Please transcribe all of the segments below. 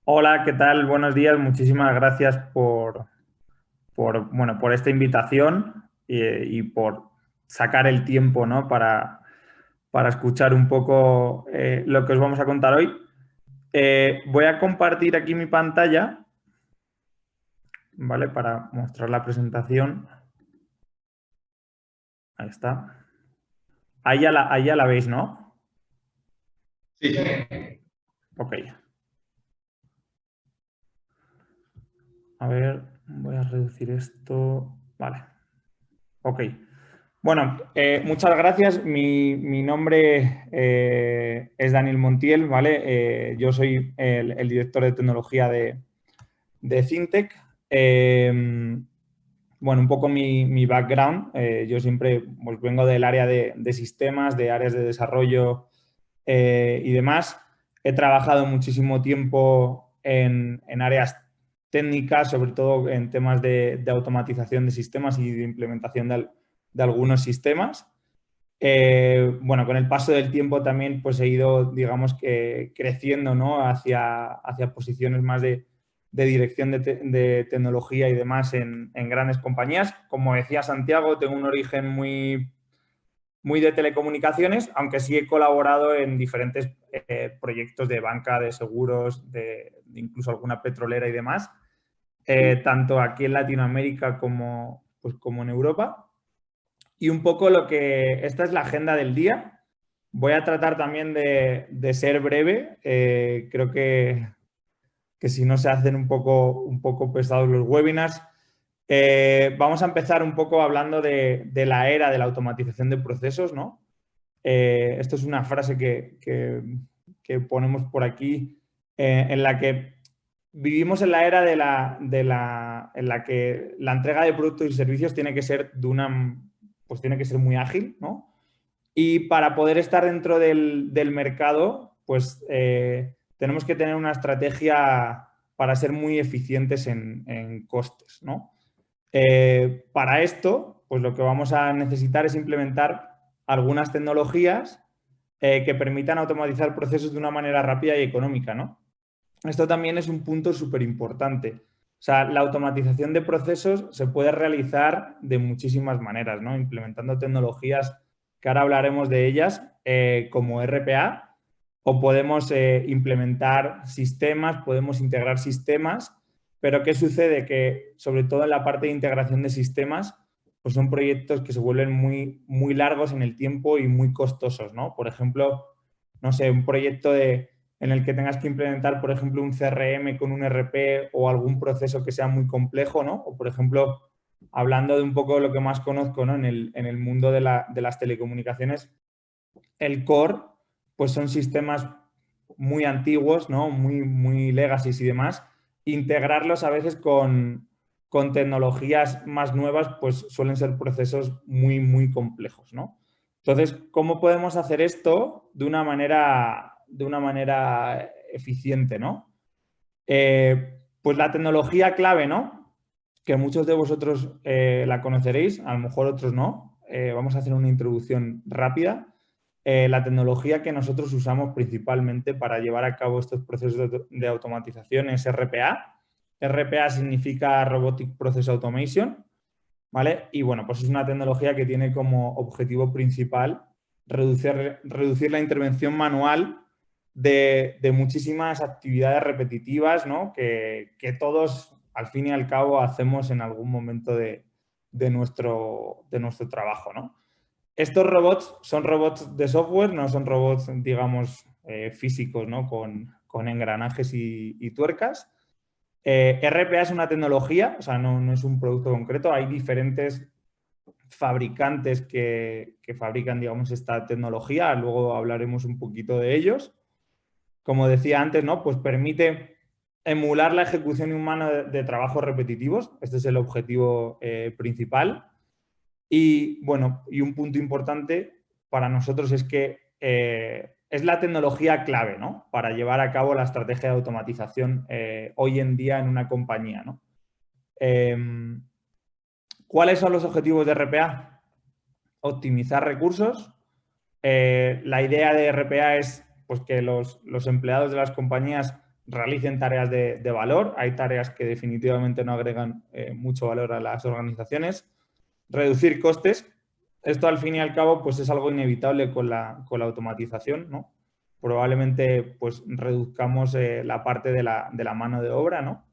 Hola, ¿qué tal? Buenos días. Muchísimas gracias por esta invitación y por sacar el tiempo, ¿no? para escuchar un poco lo que os vamos a contar hoy. Voy a compartir aquí mi pantalla, ¿vale? Para mostrar la presentación. Ahí está. Ahí ya la veis, ¿no? Sí, Ok. A ver, voy a reducir esto. Vale. Ok. Bueno, muchas gracias. Mi nombre es Daniel Montiel, ¿vale? Yo soy el director de tecnología de Fintech. Bueno, un poco mi background. Yo siempre pues, vengo del área de sistemas, de áreas de desarrollo y demás. He trabajado muchísimo tiempo en áreas técnicas, sobre todo en temas de automatización de sistemas y de implementación de algunos sistemas. Bueno, con el paso del tiempo también pues he ido, digamos que creciendo, ¿no? hacia posiciones más de dirección de tecnología y demás en grandes compañías. Como decía Santiago, tengo un origen muy de telecomunicaciones, aunque sí he colaborado en diferentes proyectos de banca, de seguros, de incluso alguna petrolera y demás, tanto aquí en Latinoamérica como en Europa. Y un poco esta es la agenda del día. Voy a tratar también de ser breve. Creo que si no se hacen un poco pesados los webinars. Vamos a empezar un poco hablando de la era de la automatización de procesos, ¿no? Esto es una frase que ponemos por aquí, en la que vivimos en la era en la que la entrega de productos y servicios tiene que ser pues tiene que ser muy ágil, ¿no? Y para poder estar dentro del mercado, pues tenemos que tener una estrategia para ser muy eficientes en costes, ¿no? Para esto, pues lo que vamos a necesitar es implementar algunas tecnologías que permitan automatizar procesos de una manera rápida y económica, ¿no? Esto también es un punto súper importante. O sea, la automatización de procesos se puede realizar de muchísimas maneras, ¿no? Implementando tecnologías que ahora hablaremos de ellas, como RPA, o podemos implementar sistemas, podemos integrar sistemas, pero ¿qué sucede? Que sobre todo en la parte de integración de sistemas, pues son proyectos que se vuelven muy largos en el tiempo y muy costosos, ¿no? Por ejemplo, no sé, un proyecto en el que tengas que implementar, por ejemplo, un CRM con un RP o algún proceso que sea muy complejo, ¿no? O, por ejemplo, hablando de un poco de lo que más conozco, ¿no? En el mundo de las telecomunicaciones, el core, pues son sistemas muy antiguos, ¿no? Muy legacy y demás. Integrarlos a veces con tecnologías más nuevas, pues suelen ser procesos muy complejos, ¿no? Entonces, ¿cómo podemos hacer esto de una manera eficiente, ¿no? Pues la tecnología clave, ¿no? Que muchos de vosotros la conoceréis, a lo mejor otros no. Vamos a hacer una introducción rápida. La tecnología que nosotros usamos principalmente para llevar a cabo estos procesos de automatización es RPA. RPA significa Robotic Process Automation, ¿vale? Y bueno, pues es una tecnología que tiene como objetivo principal reducir la intervención manual de muchísimas actividades repetitivas, ¿no? Que todos, al fin y al cabo, hacemos en algún momento de nuestro trabajo, ¿no? Estos robots son robots de software, no son robots, digamos, físicos, ¿no? Con engranajes y tuercas. RPA es una tecnología, o sea, no es un producto concreto. Hay diferentes fabricantes que fabrican, digamos, esta tecnología. Luego hablaremos un poquito de ellos. Como decía antes, ¿no? Pues permite emular la ejecución humana de trabajos repetitivos. Este es el objetivo principal. Y bueno, y un punto importante para nosotros es que es la tecnología clave, ¿no? Para llevar a cabo la estrategia de automatización hoy en día en una compañía, ¿no? Eh, ¿Cuáles son los objetivos de RPA? Optimizar recursos. La idea de RPA es pues, que los empleados de las compañías realicen tareas de valor. Hay tareas que definitivamente no agregan mucho valor a las organizaciones. Reducir costes. Esto, al fin y al cabo, pues es algo inevitable con la automatización, ¿no? Probablemente pues reduzcamos la parte de la mano de obra, ¿no?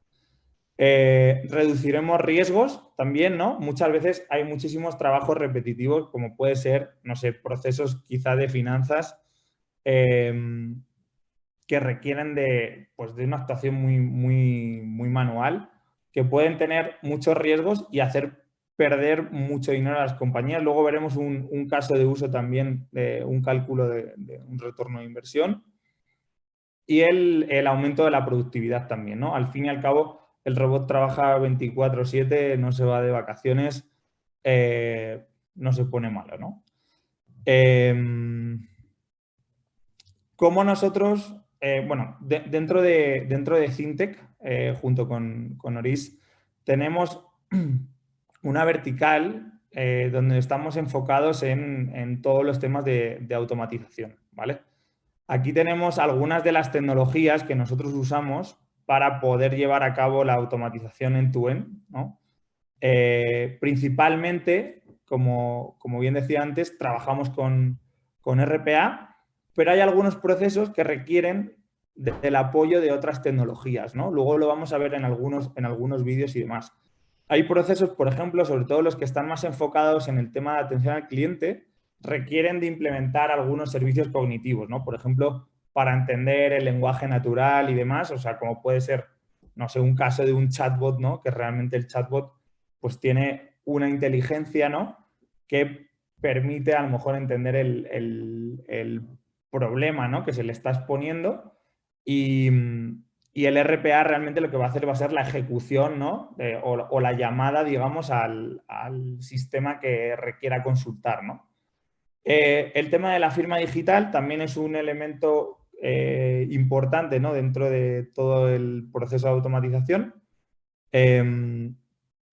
Reduciremos riesgos también, ¿no? Muchas veces hay muchísimos trabajos repetitivos, como puede ser, no sé, procesos quizá de finanzas que requieren pues, de una actuación muy manual, que pueden tener muchos riesgos y hacer perder mucho dinero a las compañías. Luego veremos un caso de uso también de un cálculo de un retorno de inversión y el aumento de la productividad también, ¿no? Al fin y al cabo, el robot trabaja 24/7, no se va de vacaciones, no se pone malo, ¿no? Como nosotros, bueno, dentro de Fintech, junto con Oris, tenemos una vertical donde estamos enfocados en todos los temas de automatización, ¿vale? Aquí tenemos algunas de las tecnologías que nosotros usamos para poder llevar a cabo la automatización end-to-end, ¿no? Principalmente, como bien decía antes, trabajamos con RPA, pero hay algunos procesos que requieren del apoyo de otras tecnologías, ¿no? Luego lo vamos a ver en algunos vídeos y demás. Hay procesos, por ejemplo, sobre todo los que están más enfocados en el tema de atención al cliente, requieren de implementar algunos servicios cognitivos, ¿no? Por ejemplo, para entender el lenguaje natural y demás, o sea, como puede ser, no sé, un caso de un chatbot, ¿no? Que realmente el chatbot pues tiene una inteligencia, ¿no? Que permite a lo mejor entender el problema, ¿no? Que se le está exponiendo y el RPA realmente lo que va a hacer va a ser la ejecución, ¿no? O la llamada, digamos, al sistema que requiera consultar, ¿no? El tema de la firma digital también es un elemento importante, ¿no? Dentro de todo el proceso de automatización.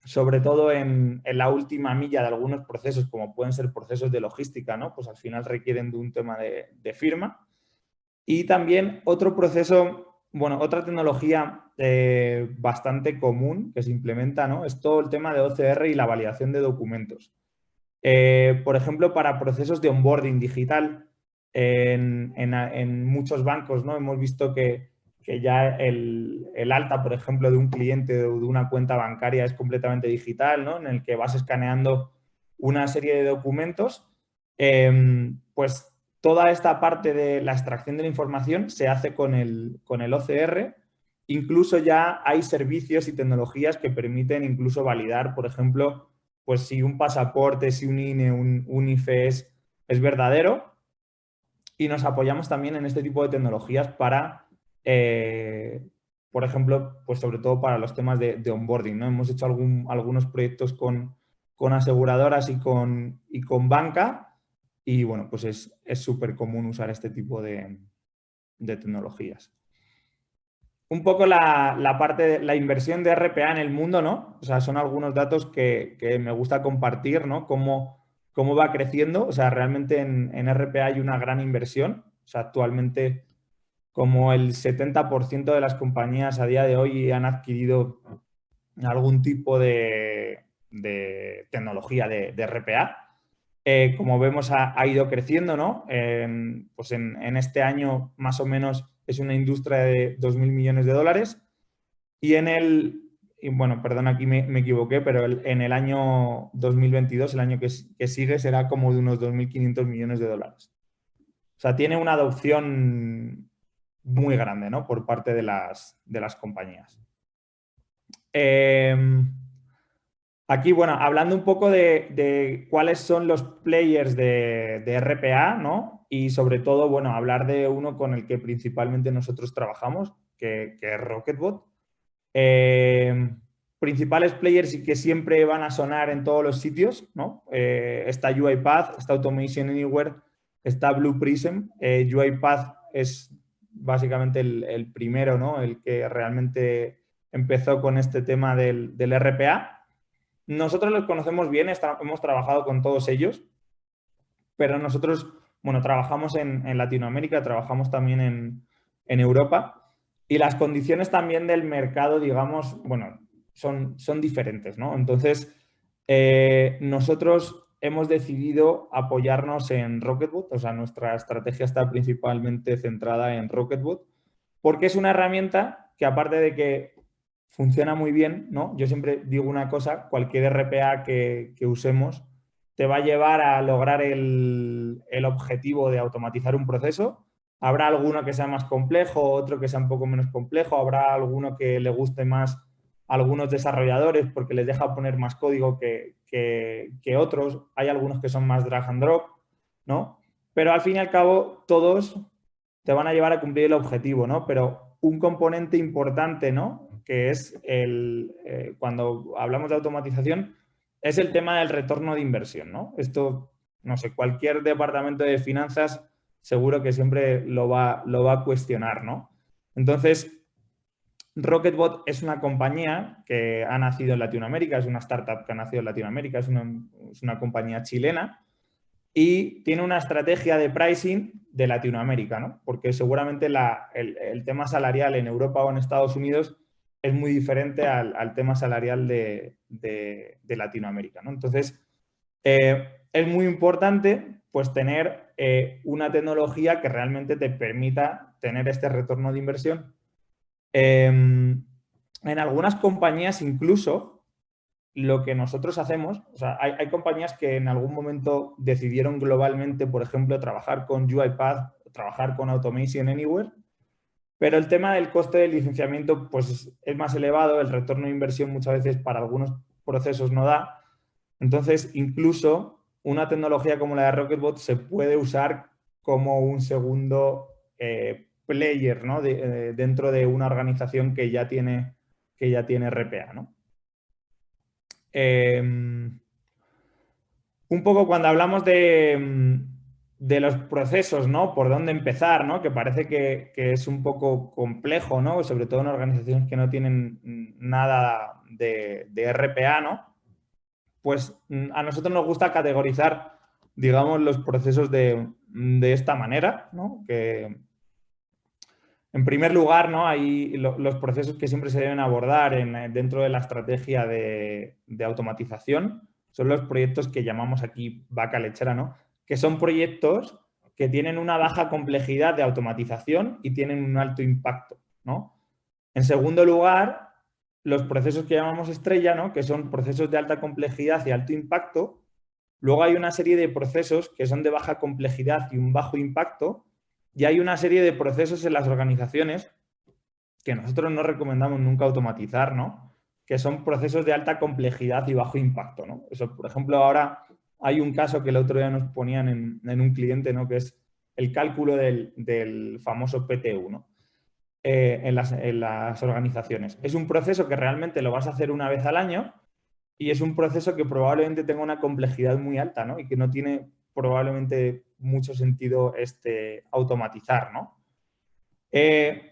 Sobre todo en la última milla de algunos procesos, como pueden ser procesos de logística, ¿no? Pues al final requieren de un tema de firma. Y también otro proceso, bueno, otra tecnología bastante común que se implementa, ¿no? Es todo el tema de OCR y la validación de documentos. Por ejemplo, para procesos de onboarding digital, en muchos bancos, ¿no? Hemos visto que ya el alta, por ejemplo, de un cliente o de una cuenta bancaria es completamente digital, ¿no? En el que vas escaneando una serie de documentos, pues toda esta parte de la extracción de la información se hace con el OCR. Incluso ya hay servicios y tecnologías que permiten incluso validar, por ejemplo, pues si un pasaporte, si un INE, un IFE es verdadero. Y nos apoyamos también en este tipo de tecnologías para, por ejemplo, pues sobre todo para los temas de onboarding, ¿no? Hemos hecho algunos proyectos con aseguradoras y con banca y, bueno, pues es súper común usar este tipo de tecnologías. Un poco la parte de la inversión de RPA en el mundo, ¿no? O sea, son algunos datos que me gusta compartir, ¿no? Cómo va creciendo. O sea, realmente en RPA hay una gran inversión. O sea, actualmente como el 70% de las compañías a día de hoy han adquirido algún tipo de tecnología de RPA. Como vemos, ha ido creciendo, ¿no? Pues en este año, más o menos, es una industria de 2.000 millones de dólares. Y bueno, perdón, aquí me equivoqué, pero en el año 2022, el año que sigue, será como de unos 2.500 millones de dólares. O sea, tiene una adopción muy grande, ¿no? Por parte de las compañías. Aquí, bueno, hablando un poco de cuáles son los players de RPA, ¿no? Y sobre todo, bueno, hablar de uno con el que principalmente nosotros trabajamos, que es Rocketbot. Principales players y que siempre van a sonar en todos los sitios, ¿no? Está UiPath, está Automation Anywhere, está Blue Prism. UiPath es básicamente el primero, ¿no? El que realmente empezó con este tema del RPA. Nosotros los conocemos bien, hemos trabajado con todos ellos, pero nosotros, bueno, trabajamos en Latinoamérica, trabajamos también en Europa Y las condiciones también del mercado, digamos, bueno, son diferentes, ¿no? Entonces, nosotros hemos decidido apoyarnos en Rocketboot, o sea, nuestra estrategia está principalmente centrada en Rocketboot, porque es una herramienta que aparte de que funciona muy bien, ¿no? Yo siempre digo una cosa, cualquier RPA que usemos te va a llevar a lograr el objetivo de automatizar un proceso. Habrá alguno que sea más complejo, otro que sea un poco menos complejo, habrá alguno que le guste más a algunos desarrolladores porque les deja poner más código que otros. Hay algunos que son más drag and drop, ¿no? Pero al fin y al cabo, todos te van a llevar a cumplir el objetivo, ¿no? Pero un componente importante, ¿no? Que es cuando hablamos de automatización, es el tema del retorno de inversión, ¿no? Esto, no sé, cualquier departamento de finanzas seguro que siempre lo va a cuestionar, ¿no? Entonces, Rocketbot es una compañía que ha nacido en Latinoamérica, es una startup que ha nacido en Latinoamérica, es una compañía chilena y tiene una estrategia de pricing de Latinoamérica, ¿no? Porque seguramente el tema salarial en Europa o en Estados Unidos es muy diferente al tema salarial de Latinoamérica, ¿no? Entonces, es muy importante pues tener una tecnología que realmente te permita tener este retorno de inversión. En algunas compañías incluso lo que nosotros hacemos, o sea, hay compañías que en algún momento decidieron globalmente, por ejemplo, trabajar con UiPath, trabajar con Automation Anywhere, pero el tema del coste del licenciamiento pues es más elevado, el retorno de inversión muchas veces para algunos procesos no da. Entonces, incluso una tecnología como la de Rocketbot se puede usar como un segundo player, ¿no? Dentro de una organización que ya tiene RPA, ¿no? Un poco cuando hablamos de los procesos, ¿no? Por dónde empezar, ¿no? Que parece que es un poco complejo, ¿no? Sobre todo en organizaciones que no tienen nada de RPA, ¿no? Pues a nosotros nos gusta categorizar, digamos, los procesos de esta manera, ¿no? Que en primer lugar, ¿no? Hay los procesos que siempre se deben abordar dentro de la estrategia de automatización son los proyectos que llamamos aquí vaca lechera, ¿no? Que son proyectos que tienen una baja complejidad de automatización y tienen un alto impacto, ¿no? En segundo lugar, los procesos que llamamos estrella, ¿no? Que son procesos de alta complejidad y alto impacto. Luego hay una serie de procesos que son de baja complejidad y un bajo impacto. Y hay una serie de procesos en las organizaciones que nosotros no recomendamos nunca automatizar, ¿no? Que son procesos de alta complejidad y bajo impacto, ¿no? Eso, por ejemplo, ahora hay un caso que el otro día nos ponían en un cliente, ¿no? Que es el cálculo del famoso PTU, ¿no? En las organizaciones. Es un proceso que realmente lo vas a hacer una vez al año y es un proceso que probablemente tenga una complejidad muy alta, ¿no? Y que no tiene probablemente mucho sentido automatizar, ¿no?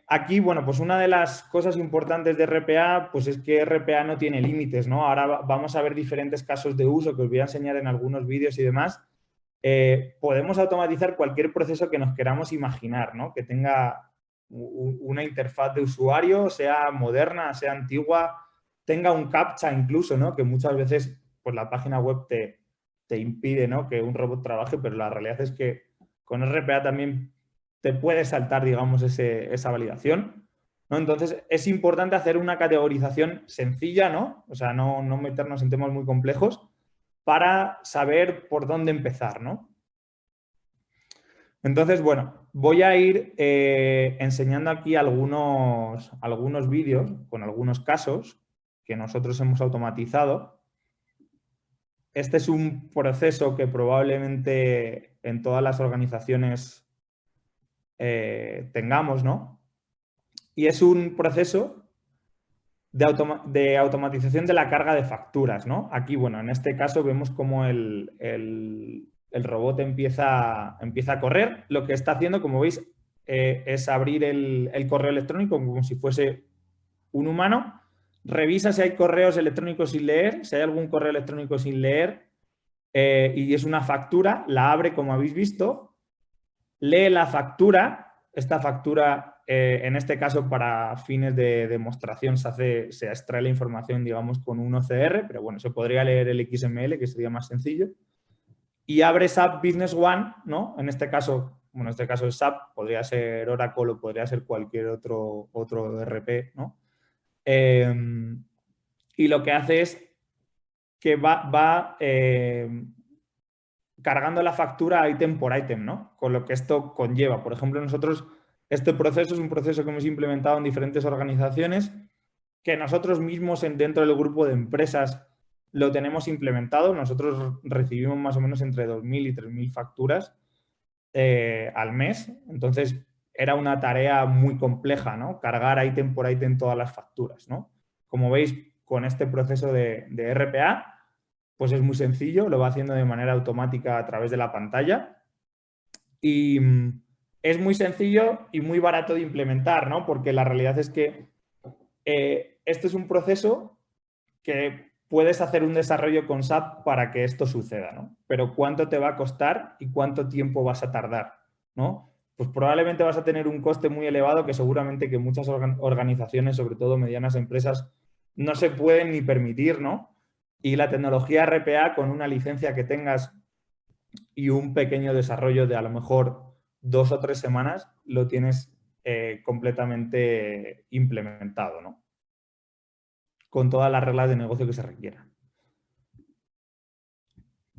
Aquí, bueno, pues una de las cosas importantes de RPA, pues es que RPA no tiene límites, ¿no? Ahora vamos a ver diferentes casos de uso que os voy a enseñar en algunos vídeos y demás. Podemos automatizar cualquier proceso que nos queramos imaginar, ¿no? Que tenga una interfaz de usuario, sea moderna, sea antigua, tenga un CAPTCHA incluso, ¿no? Que muchas veces pues la página web te impide, ¿no? Que un robot trabaje, pero la realidad es que con RPA también te puede saltar, digamos, esa validación, ¿no? Entonces, es importante hacer una categorización sencilla, ¿no? O sea, no meternos en temas muy complejos para saber por dónde empezar, ¿no? Entonces, bueno, voy a ir enseñando aquí algunos vídeos con algunos casos que nosotros hemos automatizado. Este es un proceso que probablemente en todas las organizaciones tengamos, ¿no? Y es un proceso de automatización de la carga de facturas, ¿no? Aquí, bueno, en este caso vemos cómo el robot empieza a correr. Lo que está haciendo, como veis, es abrir el correo electrónico como si fuese un humano, revisa si hay correos electrónicos sin leer, si hay algún correo electrónico sin leer, y es una factura, la abre como habéis visto, lee la factura, esta factura en este caso, para fines de demostración, se extrae la información, digamos, con un OCR, pero bueno, se podría leer el XML, que sería más sencillo. Y abre SAP Business One, ¿no? En este caso, bueno, en este caso es SAP, podría ser Oracle o podría ser cualquier otro ERP, ¿no? Y lo que hace es que va cargando la factura ítem por ítem, ¿no? Con lo que esto conlleva. Por ejemplo, nosotros, este proceso es un proceso que hemos implementado en diferentes organizaciones, que nosotros mismos dentro del grupo de empresas lo tenemos implementado. Nosotros recibimos más o menos entre 2.000 y 3.000 facturas al mes. Entonces, era una tarea muy compleja, ¿no? Cargar ítem por ítem todas las facturas, ¿no? Como veis, con este proceso de RPA, pues es muy sencillo, lo va haciendo de manera automática a través de la pantalla y es muy sencillo y muy barato de implementar, ¿no? Porque la realidad es que este es un proceso que puedes hacer un desarrollo con SAP para que esto suceda, ¿no? Pero ¿cuánto te va a costar y cuánto tiempo vas a tardar, ¿no? Pues probablemente vas a tener un coste muy elevado que seguramente que muchas organizaciones, sobre todo medianas empresas, no se pueden ni permitir, ¿no? Y la tecnología RPA, con una licencia que tengas y un pequeño desarrollo de a lo mejor 2 o 3 semanas, lo tienes completamente implementado, ¿no? Con todas las reglas de negocio que se requieran.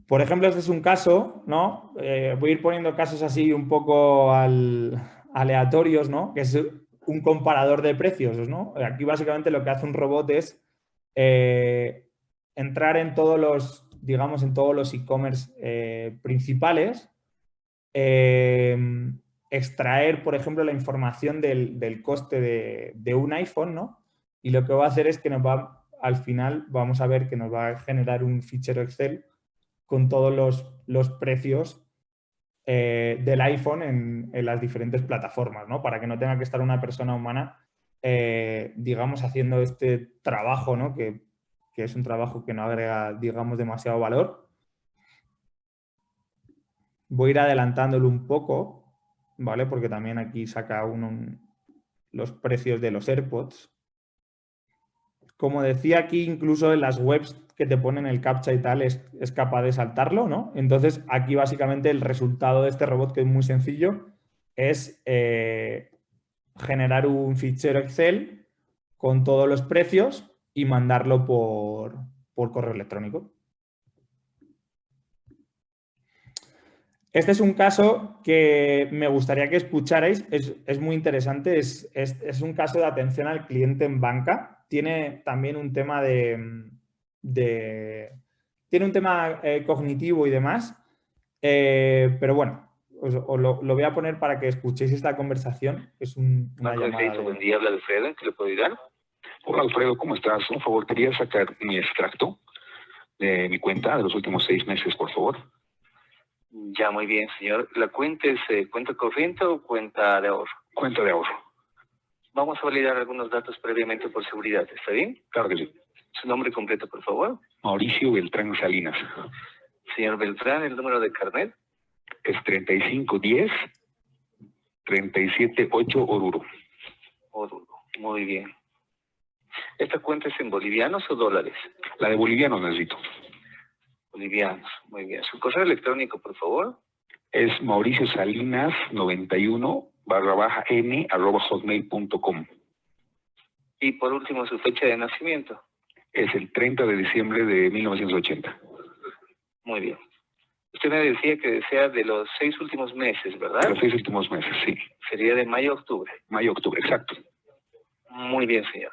Por ejemplo, este es un caso, ¿no? Voy a ir poniendo casos así un poco aleatorios, ¿no? Que es un comparador de precios, ¿no? Aquí básicamente lo que hace un robot es entrar en todos los, digamos, en todos los e-commerce principales, extraer, por ejemplo, la información del coste de un iPhone, ¿no? Y lo que va a hacer es que al final vamos a ver que nos va a generar un fichero Excel con todos los precios del iPhone en las diferentes plataformas, ¿no? Para que no tenga que estar una persona humana, digamos, haciendo este trabajo, ¿no? Que es un trabajo que no agrega, digamos, demasiado valor. Voy a ir adelantándolo un poco, ¿vale? Porque también aquí saca uno los precios de los AirPods. Como decía aquí, incluso en las webs que te ponen el captcha y tal, es capaz de saltarlo, ¿no? Entonces, aquí básicamente el resultado de este robot, que es muy sencillo, es generar un fichero Excel con todos los precios y mandarlo por correo electrónico. Este es un caso que me gustaría que escucharais, es muy interesante, es un caso de atención al cliente en banca. Tiene también un tema tiene un tema cognitivo y demás, pero bueno, os lo voy a poner para que escuchéis esta conversación. Es una Banco de llamada Crédito, buen día, habla Alfredo, ¿en qué le puedo ayudar? Hola Alfredo, ¿cómo estás? Un favor, quería sacar mi extracto de mi cuenta de los últimos 6 meses, por favor. Ya, muy bien, señor. ¿La cuenta es cuenta corriente o cuenta de ahorro? Cuenta de ahorro. Vamos a validar algunos datos previamente por seguridad, ¿está bien? Claro que sí. Su nombre completo, por favor. Mauricio Beltrán Salinas. Señor Beltrán, el número de carnet. Es 3510 378 Oruro. Oruro, muy bien. ¿Esta cuenta es en bolivianos o dólares? La de bolivianos necesito. Bolivianos, muy bien. ¿Su correo electrónico, por favor? Es mauriciosalinas_n@hotmail.com. Y por último, su fecha de nacimiento. Es el 30 de diciembre de 1980. Muy bien. Usted me decía que desea de los 6 últimos meses, ¿verdad? De los 6 últimos meses, sí. Sería de mayo a octubre. Mayo, octubre, exacto. Muy bien, señor.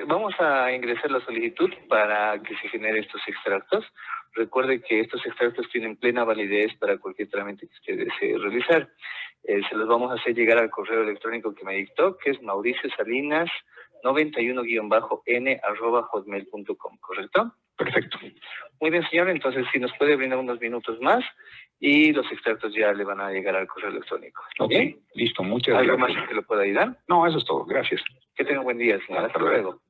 Vamos a ingresar la solicitud para que se genere estos extractos. Recuerde que estos extractos tienen plena validez para cualquier trámite que usted desee realizar. Se los vamos a hacer llegar al correo electrónico que me dictó, que es mauriciosalinas91-n@hotmail.com, ¿correcto? Perfecto. Muy bien, señor. Entonces, si nos puede brindar unos minutos más y los extractos ya le van a llegar al correo electrónico. Ok, ¿Bien? listo. Muchas ¿Algo gracias. más que le pueda ayudar? No, eso es todo. Gracias. Que tenga un buen día, señor. Hasta luego.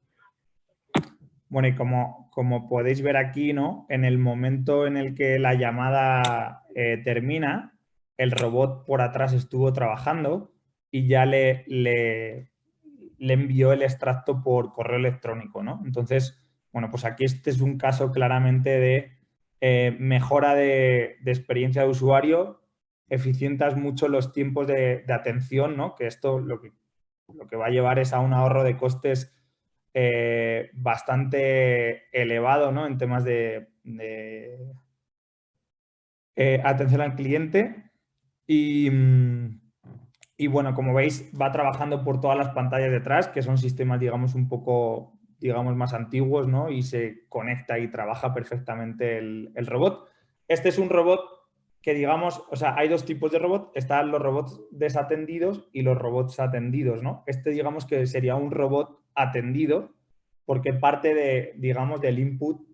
Bueno, y como podéis ver aquí, ¿no? En el momento en el que la llamada termina, el robot por atrás estuvo trabajando y ya le envió el extracto por correo electrónico, ¿no? Entonces, bueno, pues aquí este es un caso claramente de mejora de experiencia de usuario, eficientas mucho los tiempos de atención, ¿no? Que esto lo que va a llevar es a un ahorro de costes bastante elevado, ¿no? En temas de atención al cliente. Y bueno, como veis, va trabajando por todas las pantallas detrás, que son sistemas, digamos, un poco, digamos, más antiguos, ¿no? Y se conecta y trabaja perfectamente el robot. Este es un robot que, digamos, o sea, hay dos tipos de robot. Están los robots desatendidos y los robots atendidos, ¿no? Este, digamos, que sería un robot atendido porque parte de, digamos, del input,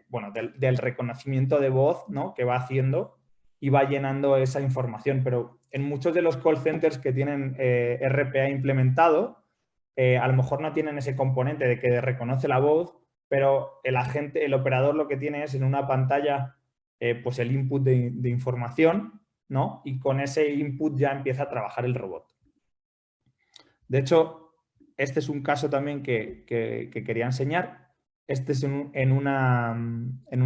bueno, del reconocimiento de voz, ¿no? Que va haciendo y va llenando esa información. Pero en muchos de los call centers que tienen RPA implementado, a lo mejor no tienen ese componente de que reconoce la voz, pero el agente, el operador lo que tiene es en una pantalla pues el input de información, ¿no? Y con ese input ya empieza a trabajar el robot. De hecho, este es un caso también que quería enseñar. Este es en una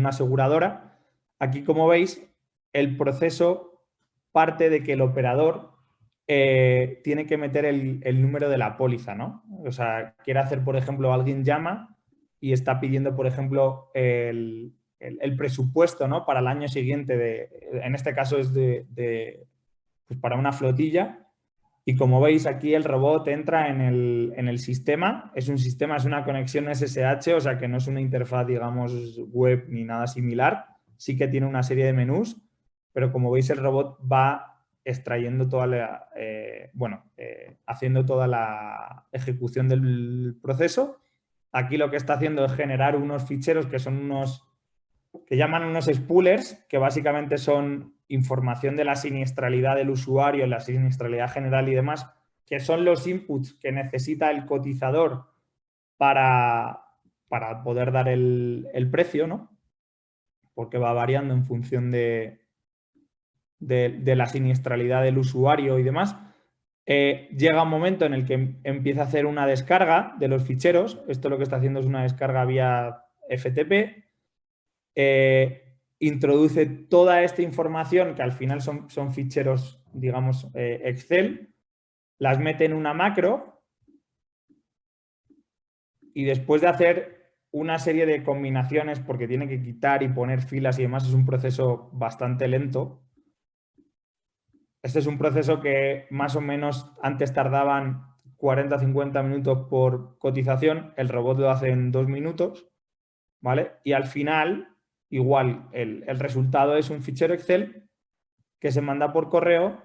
aseguradora. Aquí, como veis, el proceso parte de que el operador tiene que meter el número de la póliza, ¿no? O sea, quiere hacer, por ejemplo, alguien llama y está pidiendo, por ejemplo, el presupuesto, ¿no? Para el año siguiente, en este caso es pues para una flotilla. Y como veis aquí el robot entra en el sistema, es una conexión SSH, o sea que no es una interfaz, digamos, web ni nada similar, sí que tiene una serie de menús, pero como veis el robot va extrayendo haciendo toda la ejecución del proceso. Aquí lo que está haciendo es generar unos ficheros que son que llaman unos spoolers, que básicamente son información de la siniestralidad del usuario, la siniestralidad general y demás, que son los inputs que necesita el cotizador para poder dar el precio, ¿no? Porque va variando en función de la siniestralidad del usuario y demás. Llega un momento en el que empieza a hacer una descarga de los ficheros. Esto lo que está haciendo es una descarga vía FTP. Introduce toda esta información, que al final son ficheros, digamos, Excel, las mete en una macro y después de hacer una serie de combinaciones, porque tiene que quitar y poner filas y demás, es un proceso bastante lento. Este es un proceso que más o menos antes tardaban 40-50 minutos por cotización, el robot lo hace en 2 minutos, ¿vale? Y al final, igual, el resultado es un fichero Excel que se manda por correo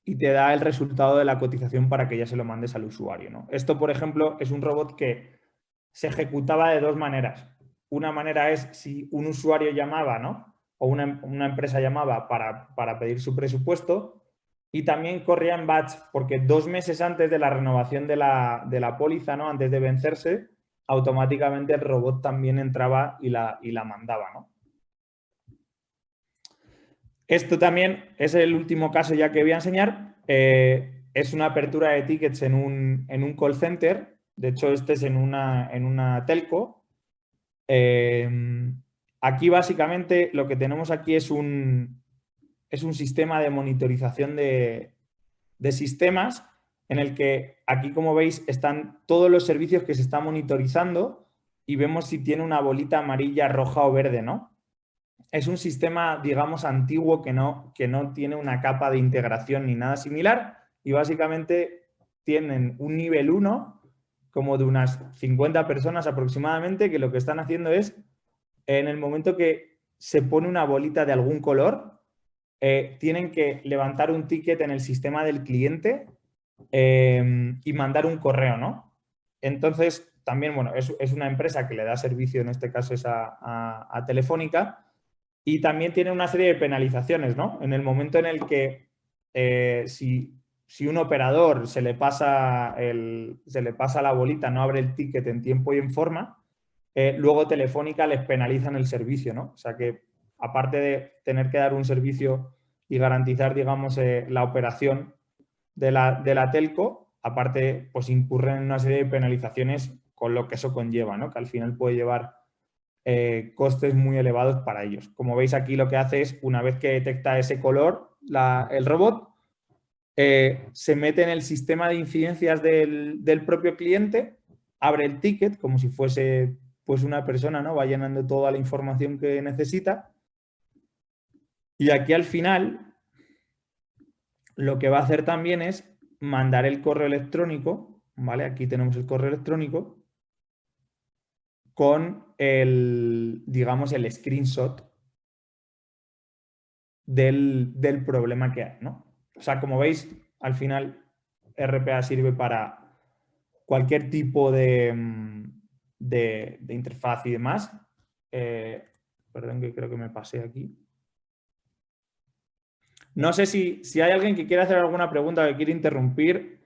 y te da el resultado de la cotización para que ya se lo mandes al usuario, ¿no? Esto, por ejemplo, es un robot que se ejecutaba de dos maneras. Una manera es si un usuario llamaba, ¿no? O una empresa llamaba para pedir su presupuesto, y también corría en batch, porque 2 meses antes de la renovación de la póliza, ¿no? Antes de vencerse, automáticamente el robot también entraba y la mandaba, ¿no? Esto también es el último caso ya que voy a enseñar. Es una apertura de tickets en un call center. De hecho, este es en una telco. Aquí básicamente lo que tenemos aquí es un sistema de monitorización de sistemas en el que aquí, como veis, están todos los servicios que se están monitorizando y vemos si tiene una bolita amarilla, roja o verde, ¿no? Es un sistema, digamos, antiguo que no tiene una capa de integración ni nada similar y básicamente tienen un nivel 1 como de unas 50 personas aproximadamente, que lo que están haciendo es, en el momento que se pone una bolita de algún color, tienen que levantar un ticket en el sistema del cliente y mandar un correo, ¿no? Entonces, también, bueno, es una empresa que le da servicio, en este caso es a Telefónica, y también tiene una serie de penalizaciones, ¿no? En el momento en el que si un operador se le pasa la bolita, no abre el ticket en tiempo y en forma, luego Telefónica les penaliza en el servicio, ¿no? O sea que, aparte de tener que dar un servicio, y garantizar, digamos, la operación de la telco. Aparte, pues incurren en una serie de penalizaciones con lo que eso conlleva, ¿no? Que al final puede llevar costes muy elevados para ellos. Como veis aquí, lo que hace es, una vez que detecta ese color, el robot, se mete en el sistema de incidencias del propio cliente, abre el ticket como si fuese pues una persona, ¿no? Va llenando toda la información que necesita. Y aquí al final lo que va a hacer también es mandar el correo electrónico, ¿vale? Aquí tenemos el correo electrónico con digamos, el screenshot del problema que hay, ¿no? O sea, como veis, al final RPA sirve para cualquier tipo de interfaz y demás. Perdón, que creo que me pasé aquí. No sé si hay alguien que quiera hacer alguna pregunta, que quiere interrumpir.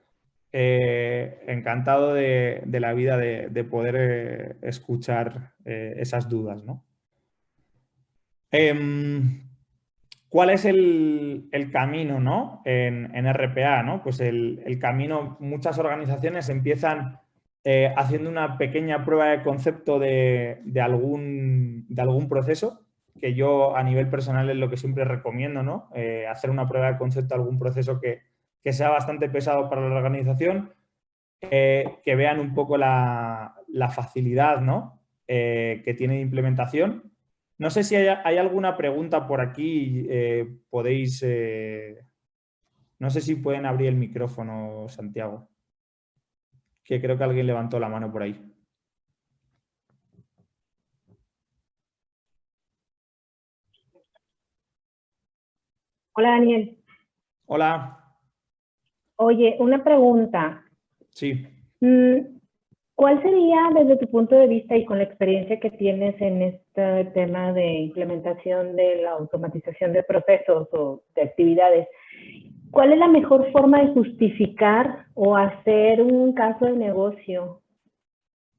Encantado de la vida de poder escuchar esas dudas, ¿no? ¿Cuál es el camino, ¿no? en RPA, ¿no? Pues el camino, muchas organizaciones empiezan haciendo una pequeña prueba de concepto de algún proceso, que yo a nivel personal es lo que siempre recomiendo, ¿no? Hacer una prueba de concepto de algún proceso que sea bastante pesado para la organización, que vean un poco la facilidad, ¿no? Que tiene de implementación. No sé si hay alguna pregunta por aquí. Podéis... no sé si pueden abrir el micrófono, Santiago, que creo que alguien levantó la mano por ahí. Hola, Daniel. Hola. Oye, una pregunta. Sí. ¿Cuál sería, desde tu punto de vista y con la experiencia que tienes en este tema de implementación de la automatización de procesos o de actividades, cuál es la mejor forma de justificar o hacer un caso de negocio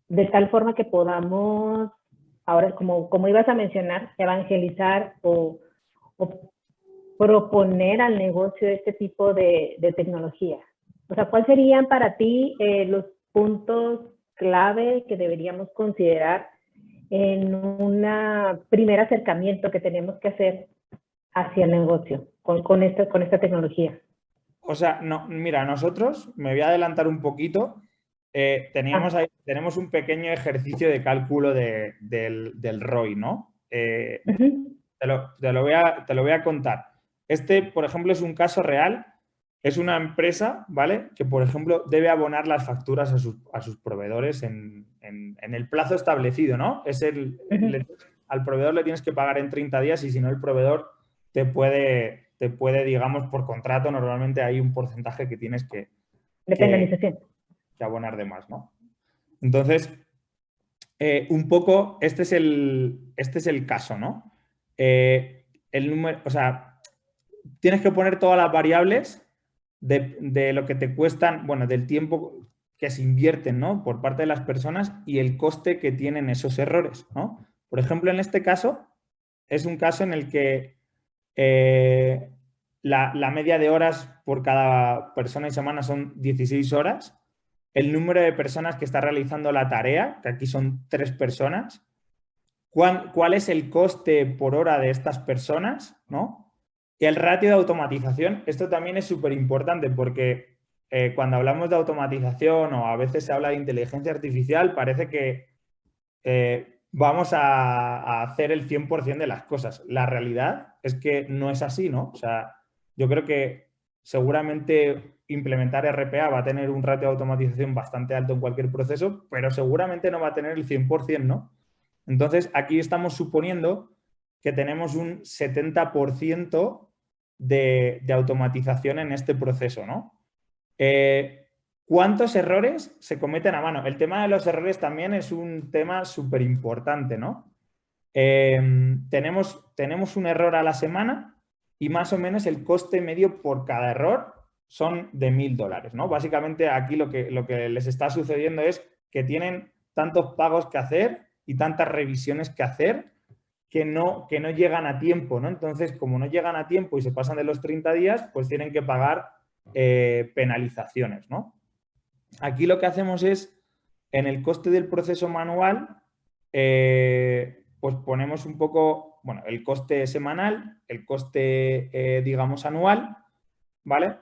de tal forma que podamos, ahora como ibas a mencionar, evangelizar o proponer al negocio este tipo de tecnología? O sea, ¿cuáles serían para ti los puntos clave que deberíamos considerar en un primer acercamiento que tenemos que hacer hacia el negocio con esta tecnología? O sea, no, mira, nosotros, me voy a adelantar un poquito, tenemos un pequeño ejercicio de cálculo del ROI, ¿no? Te lo voy a contar. Este, por ejemplo, es un caso real. Es una empresa, ¿vale? Que, por ejemplo, debe abonar las facturas a sus proveedores en el plazo establecido, ¿no? Al proveedor le tienes que pagar en 30 días y si no, el proveedor te puede, digamos, por contrato, normalmente hay un porcentaje que tienes de penalización. Que abonar de más, ¿no? Entonces, un poco, este es el caso, ¿no? El número, o sea, tienes que poner todas las variables de lo que te cuestan, bueno, del tiempo que se invierten, ¿no? Por parte de las personas y el coste que tienen esos errores, ¿no? Por ejemplo, en este caso, es un caso en el que la media de horas por cada persona y semana son 16 horas. El número de personas que está realizando la tarea, que aquí son 3 personas. ¿Cuál es el coste por hora de estas personas, ¿no? Y el ratio de automatización, esto también es súper importante porque cuando hablamos de automatización o a veces se habla de inteligencia artificial, parece que vamos a hacer el 100% de las cosas. La realidad es que no es así, ¿no? O sea, yo creo que seguramente implementar RPA va a tener un ratio de automatización bastante alto en cualquier proceso, pero seguramente no va a tener el 100%, ¿no? Entonces, aquí estamos suponiendo que tenemos un 70% de automatización en este proceso, ¿no? ¿Cuántos errores se cometen a mano? El tema de los errores también es un tema súper importante, ¿no? Tenemos un error a la semana y más o menos el coste medio por cada error son de $1.000, ¿no? Básicamente aquí lo que les está sucediendo es que tienen tantos pagos que hacer y tantas revisiones que hacer que no llegan a tiempo, ¿no? Entonces, como no llegan a tiempo y se pasan de los 30 días, pues tienen que pagar penalizaciones, ¿no? Aquí lo que hacemos es, en el coste del proceso manual, pues ponemos un poco, bueno, el coste semanal, el coste, digamos, anual, ¿vale?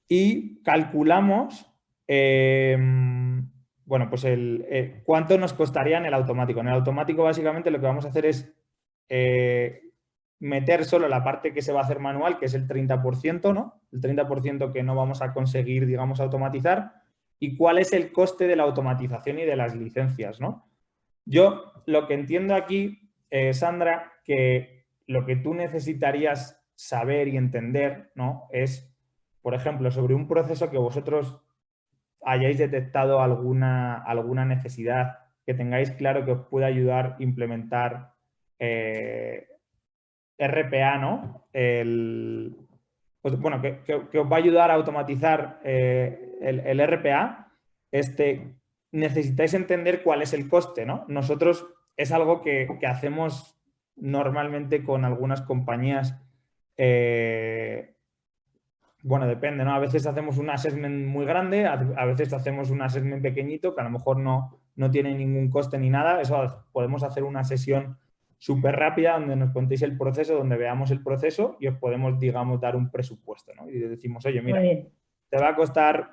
Y calculamos, bueno, pues cuánto nos costaría en el automático. En el automático, básicamente, lo que vamos a hacer es meter solo la parte que se va a hacer manual, que es el 30%, ¿no? El 30% que no vamos a conseguir, digamos, automatizar. Y cuál es el coste de la automatización y de las licencias, ¿no? Yo lo que entiendo aquí, Sandra, que lo que tú necesitarías saber y entender, ¿no? Es, por ejemplo, sobre un proceso que vosotros hayáis detectado alguna necesidad, que tengáis claro que os puede ayudar a implementar RPA, ¿no? Pues, bueno, que os va a ayudar a automatizar el RPA, necesitáis entender cuál es el coste, ¿no? Nosotros es algo que hacemos normalmente con algunas compañías. Bueno, depende, ¿no? A veces hacemos un assessment muy grande, a veces hacemos un assessment pequeñito que a lo mejor no tiene ningún coste ni nada. Eso podemos hacer una sesión súper rápida donde nos contéis el proceso, donde veamos el proceso y os podemos, digamos, dar un presupuesto, ¿no? Y decimos, oye, mira, te va a costar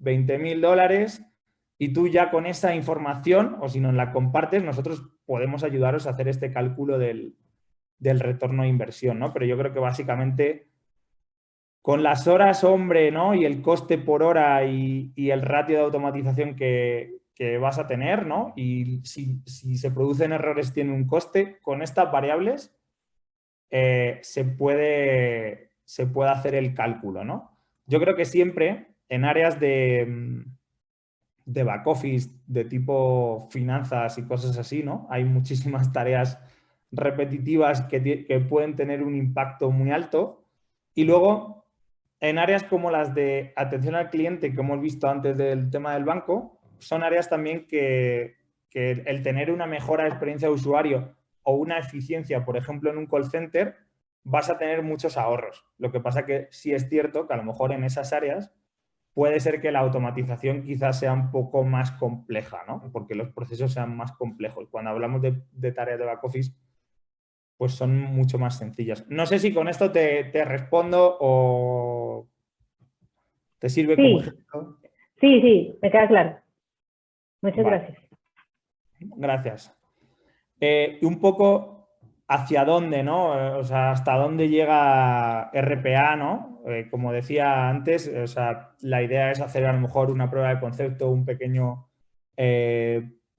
$20.000 y tú ya con esa información, o si nos la compartes, nosotros podemos ayudaros a hacer este cálculo del retorno de inversión, ¿no? Pero yo creo que básicamente con las horas hombre, ¿no? Y el coste por hora y el ratio de automatización que vas a tener, ¿no? Y si se producen errores tiene un coste, con estas variables se puede hacer el cálculo, ¿no? Yo creo que siempre en áreas de back office, de tipo finanzas y cosas así, ¿no? Hay muchísimas tareas repetitivas que pueden tener un impacto muy alto. Y luego, en áreas como las de atención al cliente que hemos visto antes del tema del banco, son áreas también que el tener una mejora de experiencia de usuario o una eficiencia, por ejemplo, en un call center, vas a tener muchos ahorros. Lo que pasa que sí es cierto que a lo mejor en esas áreas puede ser que la automatización quizás sea un poco más compleja, ¿no? Porque los procesos sean más complejos. Cuando hablamos de tareas de back office, pues son mucho más sencillas. No sé si con esto te respondo o te sirve como ejemplo. Sí, me queda claro. Muchas gracias. Gracias. Y un poco hacia dónde, ¿no? O sea, hasta dónde llega RPA, ¿no? Como decía antes, o sea, la idea es hacer a lo mejor una prueba de concepto, un pequeño,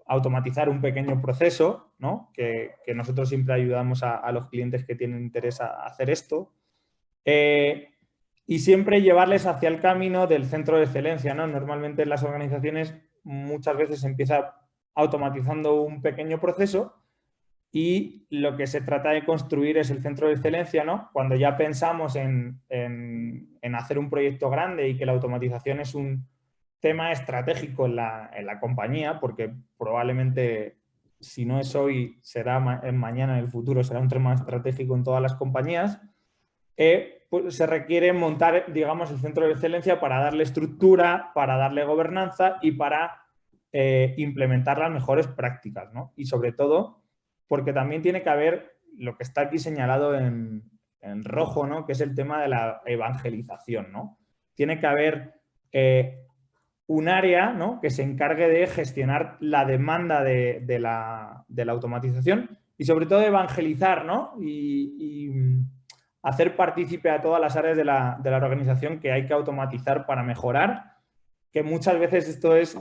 automatizar un pequeño proceso, ¿no? Que nosotros siempre ayudamos a los clientes que tienen interés a hacer esto. Y siempre llevarles hacia el camino del centro de excelencia, ¿no? Normalmente en las organizaciones muchas veces se empieza automatizando un pequeño proceso y lo que se trata de construir es el centro de excelencia, ¿no? Cuando ya pensamos en hacer un proyecto grande y que la automatización es un tema estratégico en la compañía, porque probablemente si no es hoy, será mañana en el futuro, será un tema estratégico en todas las compañías, pues se requiere montar, digamos, el centro de excelencia para darle estructura, para darle gobernanza y para implementar las mejores prácticas, ¿no? Y sobre todo, porque también tiene que haber lo que está aquí señalado en rojo, ¿no? Que es el tema de la evangelización, ¿no? Tiene que haber un área, ¿no? Que se encargue de gestionar la demanda de la automatización y sobre todo evangelizar, ¿no? Y hacer partícipe a todas las áreas de la organización que hay que automatizar para mejorar, que muchas veces esto es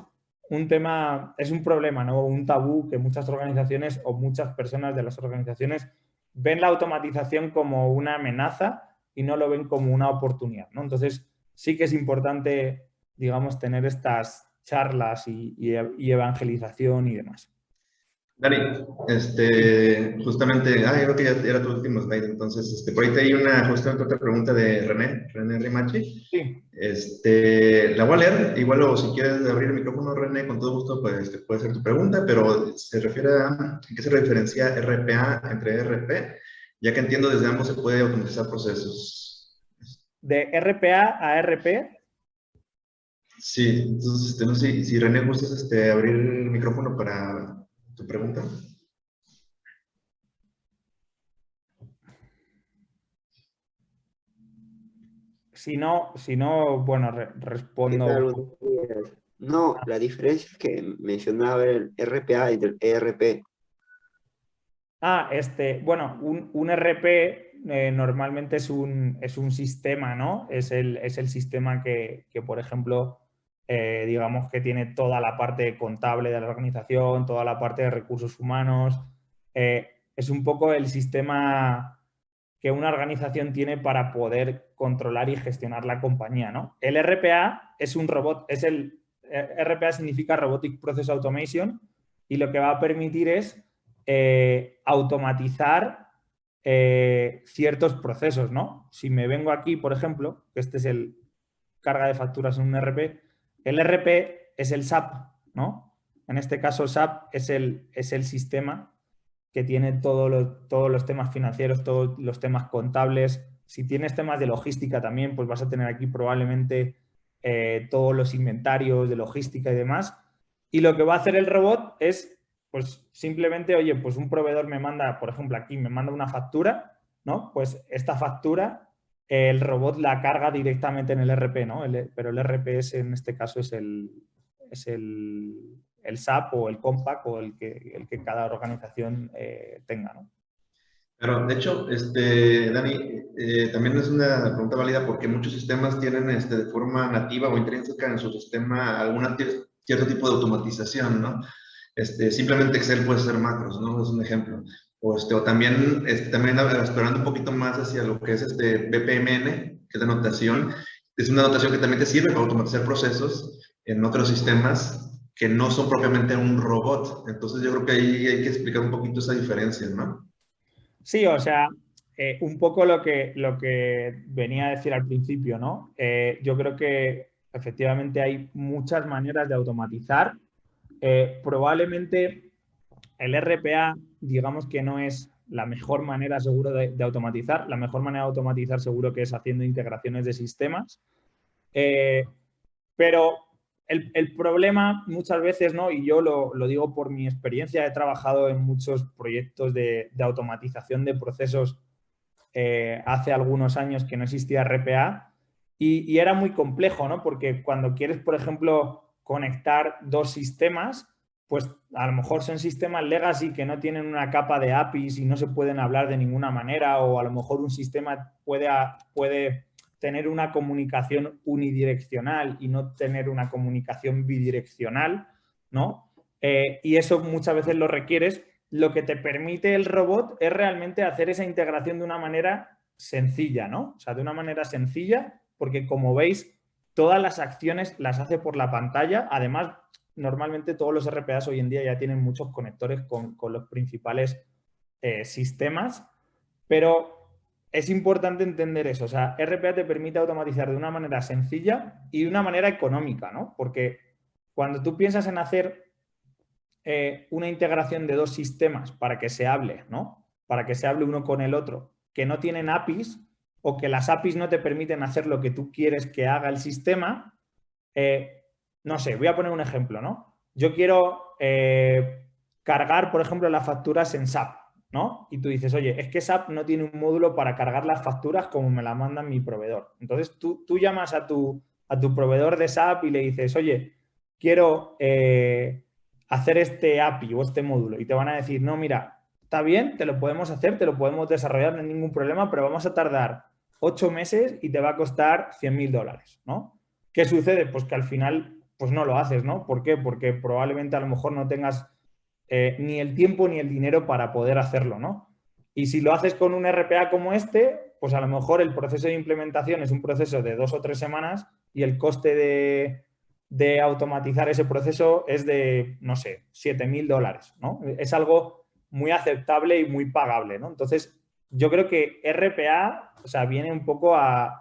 un tema, es un problema, ¿no? Un tabú que muchas organizaciones o muchas personas de las organizaciones ven la automatización como una amenaza y no lo ven como una oportunidad, ¿no? Entonces, sí que es importante, digamos, tener estas charlas y evangelización y demás. Dani, justamente, creo que ya era tu último slide, entonces, por ahí te hay justamente otra pregunta de René Rimachi. Sí. La voy a leer, igual o si quieres abrir el micrófono, René, con todo gusto, pues puede ser tu pregunta, pero se refiere a ¿en qué se diferencia RPA entre ERP? Ya que entiendo desde ambos se puede automatizar procesos. ¿De RPA a RP? Sí, entonces no sé si René gustas abrir el micrófono para tu pregunta. Si no, bueno, ¿Qué respondo. tal? Buenos días. No, la diferencia es que mencionaba el RPA y el ERP. Bueno, un RP normalmente es un sistema, ¿no? Es el sistema que, por ejemplo, digamos que tiene toda la parte contable de la organización, toda la parte de recursos humanos. Es un poco el sistema que una organización tiene para poder controlar y gestionar la compañía, ¿no? El RPA es un robot, RPA significa Robotic Process Automation, y lo que va a permitir es automatizar ciertos procesos, ¿no? Si me vengo aquí, por ejemplo, que este es el carga de facturas en un RP, el RP es el SAP, ¿no? En este caso, SAP es el sistema que tiene todos los temas financieros, todos los temas contables. Si tienes temas de logística también, pues vas a tener aquí probablemente todos los inventarios de logística y demás. Y lo que va a hacer el robot es, pues simplemente, oye, pues un proveedor me manda, por ejemplo, aquí me manda una factura, ¿no? Pues esta factura, el robot la carga directamente en el RP, ¿no? Pero el RP en este caso es el SAP o el Compact o el que cada organización tenga, ¿no? Pero, de hecho, Dani, también es una pregunta válida porque muchos sistemas tienen de forma nativa o intrínseca en su sistema cierto tipo de automatización, ¿no? Simplemente Excel puede ser macros, ¿no? Es un ejemplo. O también, también explorando un poquito más hacia lo que es BPMN, que es la notación. Es una notación que también te sirve para automatizar procesos en otros sistemas que no son propiamente un robot. Entonces, yo creo que ahí hay que explicar un poquito esa diferencia, ¿no? Sí, o sea, un poco lo que venía a decir al principio, ¿no? Yo creo que efectivamente hay muchas maneras de automatizar. Probablemente el RPA, digamos que no es la mejor manera seguro de automatizar. La mejor manera de automatizar seguro que es haciendo integraciones de sistemas. Pero el problema muchas veces, ¿no? Y yo lo digo por mi experiencia, he trabajado en muchos proyectos de automatización de procesos hace algunos años que no existía RPA y era muy complejo, ¿no? Porque cuando quieres, por ejemplo, conectar dos sistemas, pues a lo mejor son sistemas legacy que no tienen una capa de APIs y no se pueden hablar de ninguna manera, o a lo mejor un sistema puede tener una comunicación unidireccional y no tener una comunicación bidireccional, ¿no? Y eso muchas veces lo requieres. Lo que te permite el robot es realmente hacer esa integración de una manera sencilla, ¿no? O sea, de una manera sencilla, porque como veis, todas las acciones las hace por la pantalla. Además, normalmente todos los RPAs hoy en día ya tienen muchos conectores con los principales sistemas, pero es importante entender eso. O sea, RPA te permite automatizar de una manera sencilla y de una manera económica, ¿no? Porque cuando tú piensas en hacer una integración de dos sistemas para que se hable, ¿no? Para que se hable uno con el otro, que no tienen APIs o que las APIs no te permiten hacer lo que tú quieres que haga el sistema, no sé, voy a poner un ejemplo, ¿no? Yo quiero cargar, por ejemplo, las facturas en SAP, ¿no? Y tú dices, oye, es que SAP no tiene un módulo para cargar las facturas como me la manda mi proveedor. Entonces tú llamas a tu proveedor de SAP y le dices, oye, quiero hacer este API o este módulo, y te van a decir, no, mira, está bien, te lo podemos hacer, te lo podemos desarrollar, no hay ningún problema, pero vamos a tardar 8 meses y te va a costar $100.000, ¿no? ¿Qué sucede? Pues que al final pues no lo haces, ¿no? ¿Por qué? Porque probablemente a lo mejor no tengas ni el tiempo ni el dinero para poder hacerlo, ¿no? Y si lo haces con un RPA como este, pues a lo mejor el proceso de implementación es un proceso de 2 o 3 semanas y el coste de automatizar ese proceso es de, no sé, $7.000, ¿no? Es algo muy aceptable y muy pagable, ¿no? Entonces, yo creo que RPA, o sea, viene un poco a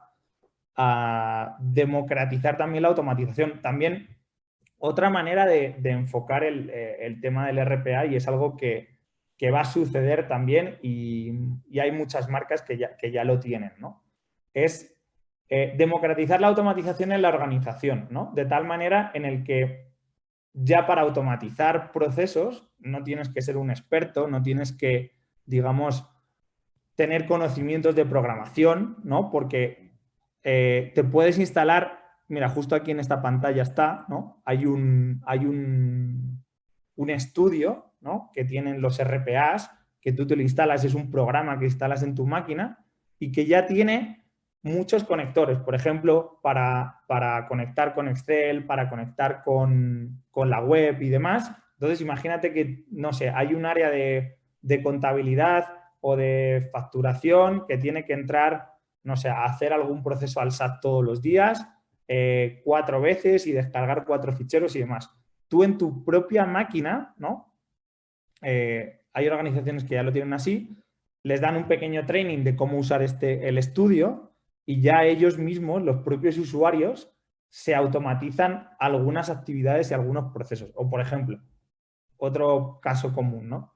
a democratizar también la automatización. También otra manera de enfocar el tema del RPA, y es algo que va a suceder también, y hay muchas marcas que ya lo tienen, ¿no? Es democratizar la automatización en la organización, ¿no? De tal manera en el que ya para automatizar procesos no tienes que ser un experto, no tienes que, digamos, tener conocimientos de programación, ¿no? Porque te puedes instalar, mira, justo aquí en esta pantalla está, ¿no? Hay un estudio, ¿no? Que tienen los RPAs, que tú te lo instalas, es un programa que instalas en tu máquina y que ya tiene muchos conectores, por ejemplo, para conectar con Excel, para conectar con la web y demás. Entonces, imagínate que, no sé, hay un área de contabilidad o de facturación que tiene que entrar, no sé, a hacer algún proceso al SAT todos los días, 4 veces y descargar 4 ficheros y demás. Tú en tu propia máquina, ¿no? Hay organizaciones que ya lo tienen así, les dan un pequeño training de cómo usar el estudio, y ya ellos mismos, los propios usuarios, se automatizan algunas actividades y algunos procesos. O, por ejemplo, otro caso común, ¿no?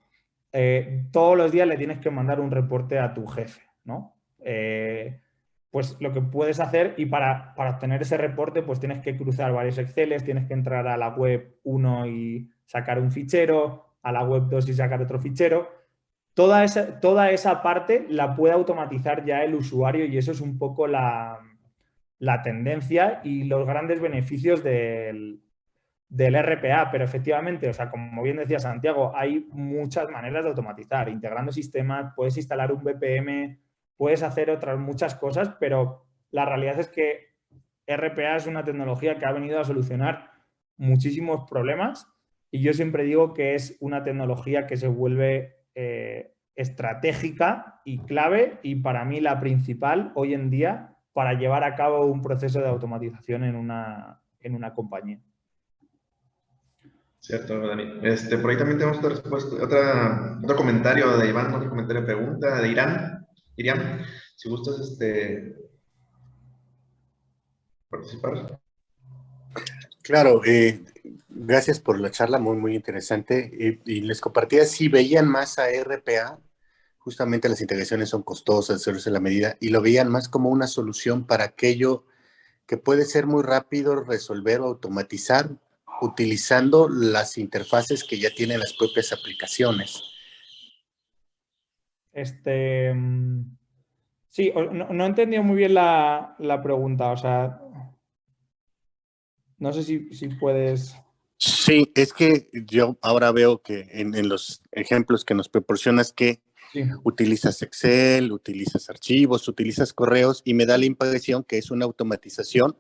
Todos los días le tienes que mandar un reporte a tu jefe, ¿no? Pues lo que puedes hacer, y para obtener ese reporte, pues tienes que cruzar varios Exceles, tienes que entrar a la web 1 y sacar un fichero, a la web 2 y sacar otro fichero. Toda esa parte la puede automatizar ya el usuario, y eso es un poco la tendencia y los grandes beneficios del RPA. Pero efectivamente, o sea, como bien decía Santiago, hay muchas maneras de automatizar, integrando sistemas, puedes instalar un BPM, puedes hacer otras muchas cosas, pero la realidad es que RPA es una tecnología que ha venido a solucionar muchísimos problemas, y yo siempre digo que es una tecnología que se vuelve estratégica y clave, y para mí la principal hoy en día para llevar a cabo un proceso de automatización en una compañía. Cierto, Dani. Por ahí también tenemos otra respuesta, otro comentario de Iván, otro comentario de pregunta de Irán. Iriam, si gustas participar. Claro, gracias por la charla, muy, muy interesante. Y les compartía si veían más a RPA, justamente las integraciones son costosas, hacerse la medida, y lo veían más como una solución para aquello que puede ser muy rápido resolver o automatizar utilizando las interfaces que ya tienen las propias aplicaciones. Sí, no he entendido muy bien la pregunta, o sea, no sé si puedes... Sí, es que yo ahora veo que en los ejemplos que nos proporcionas que Sí. utilizas Excel, utilizas archivos, utilizas correos, y me da la impresión que es una automatización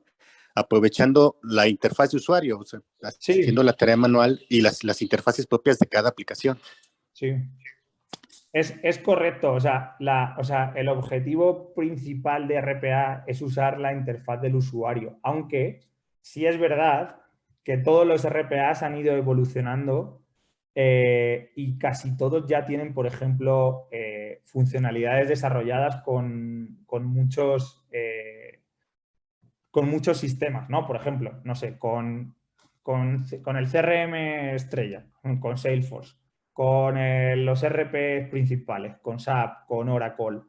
aprovechando la interfaz de usuario, o sea, haciendo la tarea manual y las interfaces propias de cada aplicación. Sí. Es correcto, o sea, el objetivo principal de RPA es usar la interfaz del usuario, aunque sí es verdad que todos los RPAs han ido evolucionando, y casi todos ya tienen, por ejemplo, funcionalidades desarrolladas con muchos sistemas, ¿no? Por ejemplo, no sé, con el CRM estrella, con Salesforce, con los RP principales, con SAP, con Oracle,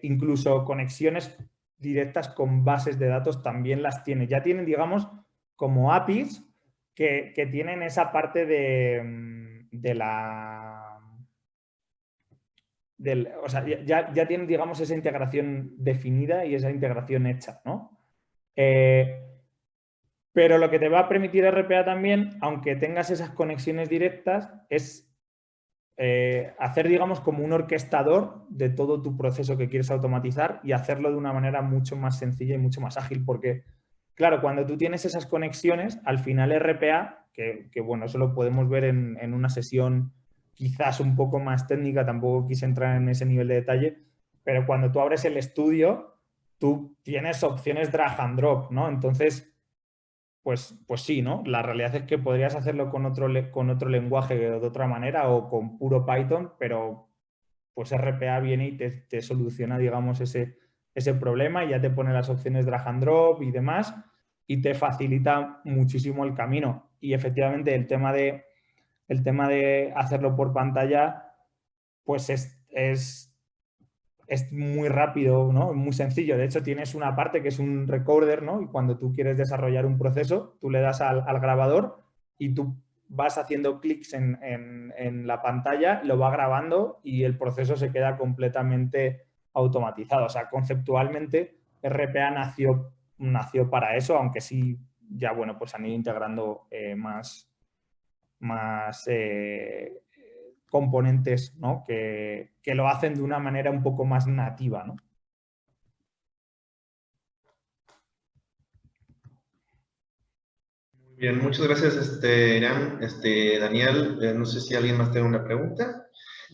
incluso conexiones directas con bases de datos también las tiene. Ya tienen, digamos, como APIs que tienen esa parte o sea, ya tienen, digamos, esa integración definida y esa integración hecha, ¿no? Pero lo que te va a permitir RPA también, aunque tengas esas conexiones directas, es hacer, digamos, como un orquestador de todo tu proceso que quieres automatizar, y hacerlo de una manera mucho más sencilla y mucho más ágil, porque, claro, cuando tú tienes esas conexiones, al final RPA, que bueno, eso lo podemos ver en una sesión quizás un poco más técnica, tampoco quise entrar en ese nivel de detalle, pero cuando tú abres el estudio, tú tienes opciones drag and drop, ¿no? Entonces, pues sí, ¿no? La realidad es que podrías hacerlo con otro lenguaje de otra manera, o con puro Python, pero pues RPA viene y te soluciona, digamos, ese ese problema y ya te pone las opciones drag and drop y demás y te facilita muchísimo el camino. Y efectivamente el tema de hacerlo por pantalla pues es muy rápido, ¿no? Muy sencillo. De hecho, tienes una parte que es un recorder, ¿no? Y cuando tú quieres desarrollar un proceso, tú le das al grabador y tú vas haciendo clics en la pantalla, lo va grabando y el proceso se queda completamente automatizado. O sea, conceptualmente, RPA nació para eso, aunque sí, ya, bueno, pues han ido integrando más componentes, ¿no? que lo hacen de una manera un poco más nativa, ¿no? Bien, muchas gracias, Irán, Daniel. No sé si alguien más tiene una pregunta.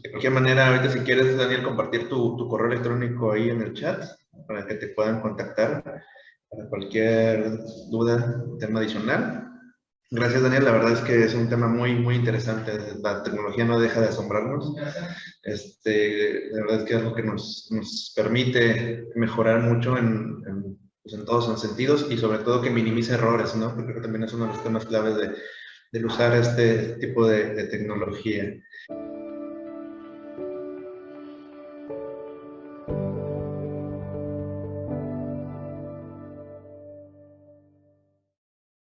De cualquier manera, ahorita si quieres, Daniel, compartir tu correo electrónico ahí en el chat para que te puedan contactar para cualquier duda, tema adicional. Gracias, Daniel. La verdad es que es un tema muy, muy interesante. La tecnología no deja de asombrarnos. La verdad es que es algo que nos permite mejorar mucho pues en todos los sentidos y sobre todo que minimice errores, ¿no? Porque creo que también es uno de los temas claves del usar este tipo de tecnología.